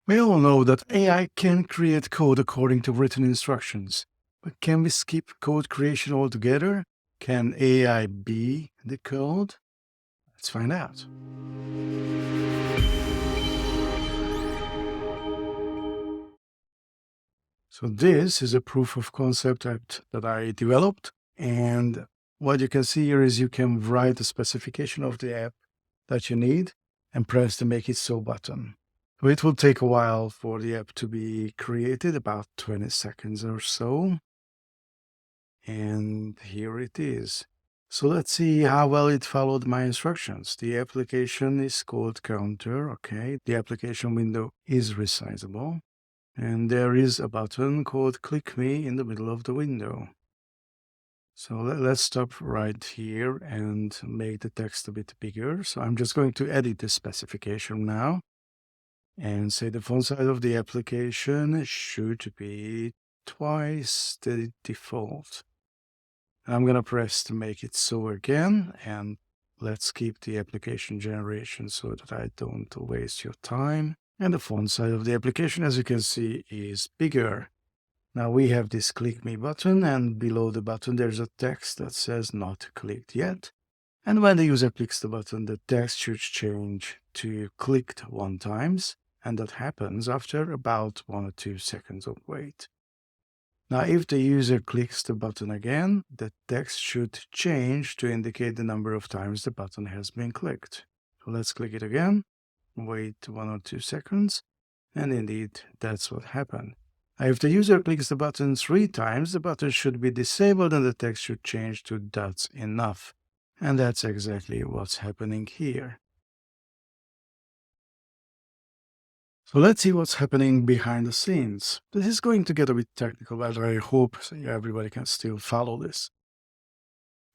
We all know that AI can create code according to written instructions, but can we skip code creation altogether? Can AI be the code? Let's find out. So this is a proof of concept that I developed, and what you can see here is you can write the specification of the app that you need and press the Make It So button. So it will take a while for the app to be created, about 20 seconds or so. And here it is. So let's see how well it followed my instructions. The application is called Counter, okay. The application window is resizable. And there is a button called Click Me in the middle of the window. So let's stop right here and make the text a bit bigger. So I'm just going to edit the specification now and say the font size of the application should be twice the default. I'm going to press to make it so again, and let's keep the application generation so that I don't waste your time. And the font size of the application, as you can see, is bigger. Now we have this click me button, and below the button there's a text that says not clicked yet. And when the user clicks the button, the text should change to clicked 1 times, and that happens after about 1 or 2 seconds of wait. Now, if the user clicks the button again, the text should change to indicate the number of times the button has been clicked. So let's click it again, wait 1 or 2 seconds, and indeed, that's what happened. Now, if the user clicks the button 3 times, the button should be disabled and the text should change to "That's enough." And that's exactly what's happening here. So let's see what's happening behind the scenes. This is going to get a bit technical, but I hope everybody can still follow this.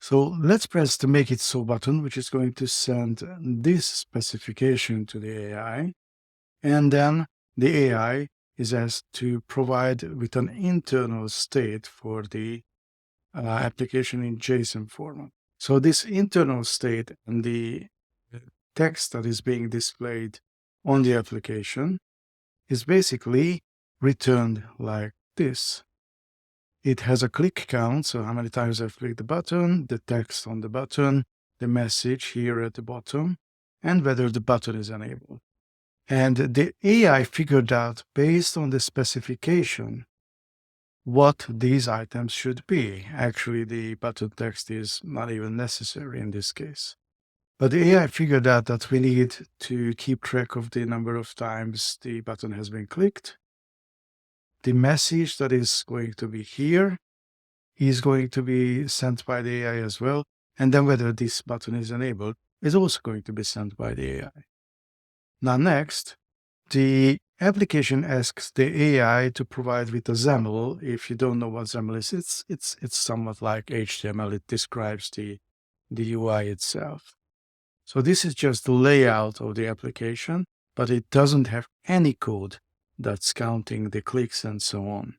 So let's press the Make It So button, which is going to send this specification to the AI. And then the AI is asked to provide with an internal state for the application in JSON format. So this internal state and the text that is being displayed on the application is basically returned like this. It has a click count, so how many times I've clicked the button, the text on the button, the message here at the bottom, and whether the button is enabled. And the AI figured out, based on the specification, what these items should be. Actually, the button text is not even necessary in this case. But the AI figured out that we need to keep track of the number of times the button has been clicked. The message that is going to be here is going to be sent by the AI as well. And then whether this button is enabled is also going to be sent by the AI. Now next, the application asks the AI to provide with a XAML. If you don't know what XAML is, it's somewhat like HTML. It describes the UI itself. So this is just the layout of the application, but it doesn't have any code that's counting the clicks and so on.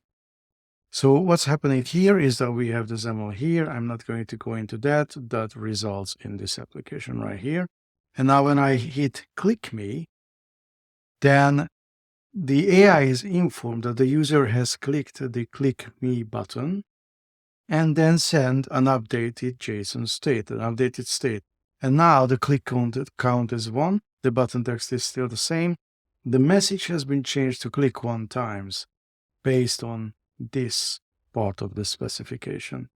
So what's happening here is that we have the XAML here. I'm not going to go into that. That results in this application right here. And now when I hit Click Me, then the AI is informed that the user has clicked the Click Me button and then send an updated JSON state, an updated state. And now the click count is 1. The button text is still the same. The message has been changed to click 1 times based on this part of the specification.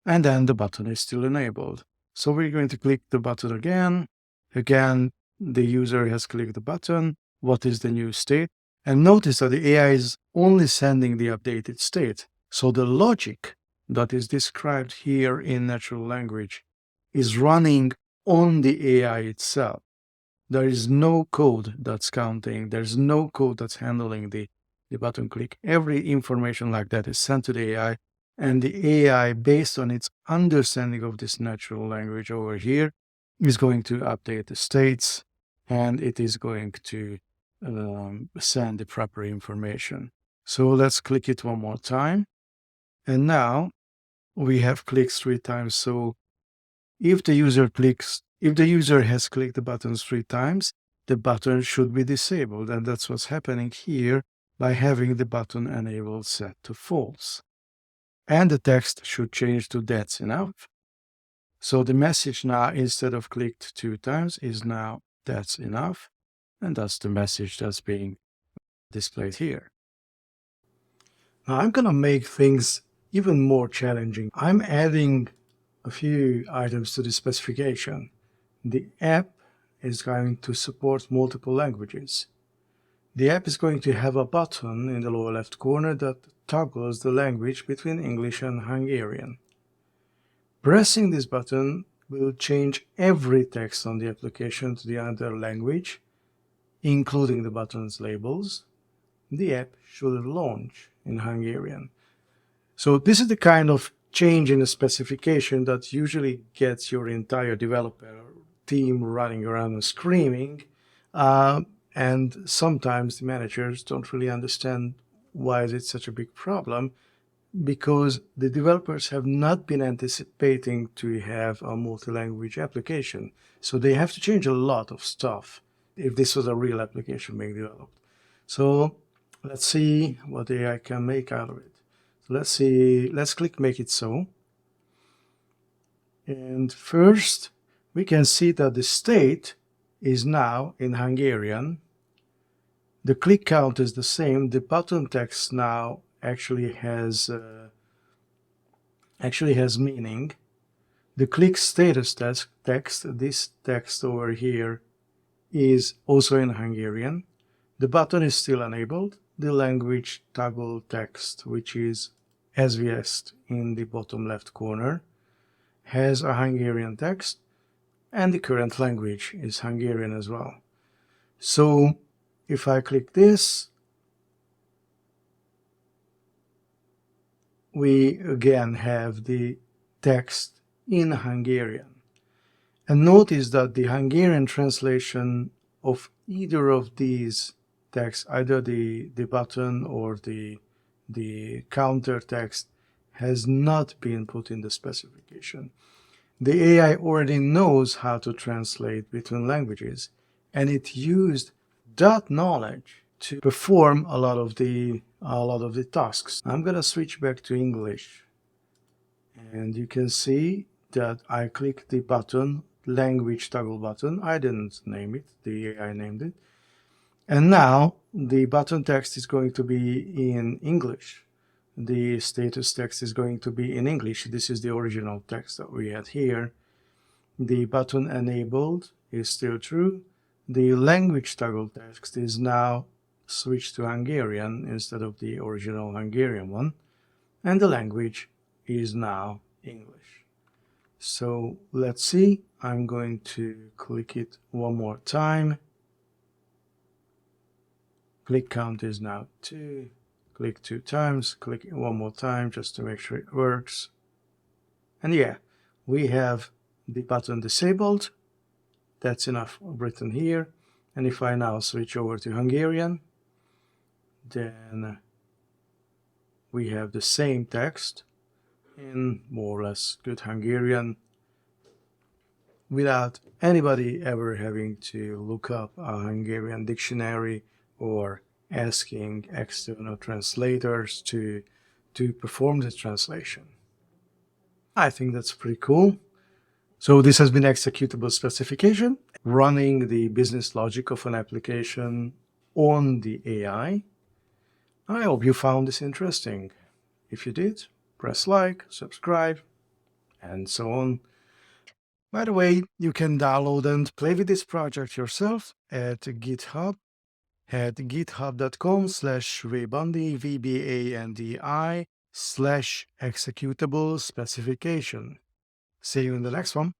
And then the button is still enabled. So we're going to click the button again. Again, the user has clicked the button. What is the new state? And notice that the AI is only sending the updated state. So the logic that is described here in natural language is running on the AI itself. There is no code that's counting. There's no code that's handling the button click. Every information like that is sent to the AI, and the AI, based on its understanding of this natural language over here, is going to update the states, and it is going to send the proper information. So let's click it one more time. And now we have clicks 3 times. So if the user has clicked the buttons 3 times, the button should be disabled, and that's what's happening here by having the button enabled set to false. And the text should change to "that's enough." So the message now, instead of clicked 2 times, is now "that's enough," and that's the message that's being displayed here. Now I'm gonna make things even more challenging. I'm adding a few items to the specification. The app is going to support multiple languages. The app is going to have a button in the lower left corner that toggles the language between English and Hungarian. Pressing this button will change every text on the application to the other language, including the button's labels. The app should launch in Hungarian. So this is the kind of change in the specification that usually gets your entire developer team running around and screaming. And sometimes the managers don't really understand why is it such a big problem, because the developers have not been anticipating to have a multi-language application. So they have to change a lot of stuff if this was a real application being developed. So let's see what AI can make out of it. So let's click Make It So. And first, we can see that the state is now in Hungarian. The click count is the same. The button text now actually has meaning. The click status text, this text over here, is also in Hungarian. The button is still enabled. The language toggle text, which is SVS in the bottom left corner, has a Hungarian text, and the current language is Hungarian as well. So if I click this, we again have the text in Hungarian. And notice that the Hungarian translation of either of these texts, either the button or the counter text, has not been put in the specification. The AI already knows how to translate between languages, and it used that knowledge to perform a lot of the tasks. I'm gonna switch back to English, and you can see that I click the button, language toggle button. I didn't name it, the AI named it. And now the button text is going to be in English. The status text is going to be in English. This is the original text that we had here. The button enabled is still true. The language toggle text is now switched to Hungarian instead of the original Hungarian one. And the language is now English. So let's see. I'm going to click it one more time. Click count is now 2. Click 2 times, click it one more time just to make sure it works. And yeah, we have the button disabled. That's enough written here. And if I now switch over to Hungarian, then we have the same text in more or less good Hungarian without anybody ever having to look up a Hungarian dictionary or asking external translators to perform the translation. I think that's pretty cool. So this has been Executable Specification, running the business logic of an application on the AI. I hope you found this interesting. If you did, press like, subscribe, and so on. By the way, you can download and play with this project yourself at GitHub at github.com/vbandi, VBANDI /executable specification. See you in the next one.